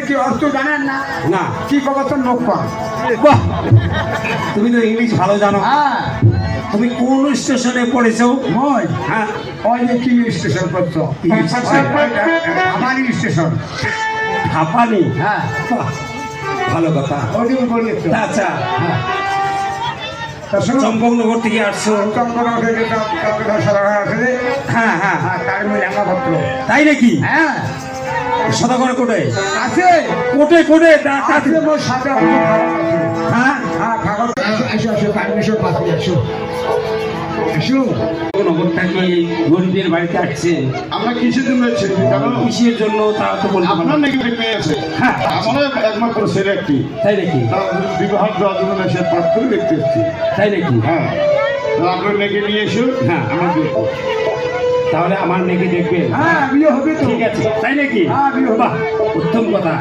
কি অর্থ জানেন না? না। কি খবর তোর লোক কর? বাহ, তুমি তো ইংলিশ ভালো জানো। হ্যাঁ তুমি কোন স্টেশনে পড়েছো? মই হ্যাঁ, ওই যে কি স্টেশন করছো? কি স্টেশন? আমার স্টেশন। হাঁপানি। হ্যাঁ বাহ, ভালো কথা। ওদিন বলেছো। আচ্ছা, হ্যাঁ তা শোনো, চম্পকনগর থেকে আসছো? চন্দ্রনগরে যেটা চন্দ্রনগর সরকার আছে, হ্যাঁ হ্যাঁ, হ্যাঁ তার মই রাঙাপত্র। তাই নাকি? হ্যাঁ সদাগরে কোটে আছে কোটে কোটে আছে মোর সাথে অন্য খাবার আছে। হ্যাঁ, হ্যাঁ খাবার আসো আসো পারমিশন পাচ্ছি আসো আসো। নগরটা কি গরিবের বাড়িতে আসছে? আমরা কিসের জন্য এসেছি জানো? কিসের জন্য তা তো বলতে পারবো আপনার না। নাকি মেয়ে আছে? হ্যাঁ, আমারও একমাত্র ছেলে একটি। তাই নাকি? তার বিবাহ দেওয়ার জন্য সে পাত্র দেখতে এসেছি। তাই নাকি? হ্যাঁ, তো আপনার মেয়েকে নিয়ে এসো। হ্যাঁ। আমরা দেখবো। তাহলে আমার মেয়েকে দেখবেন? হ্যাঁ বিয়ে হবে তো। ঠিক আছে, তাই নাকি? হ্যাঁ, বিয়ে হবে। বাহ, উত্তম কথা।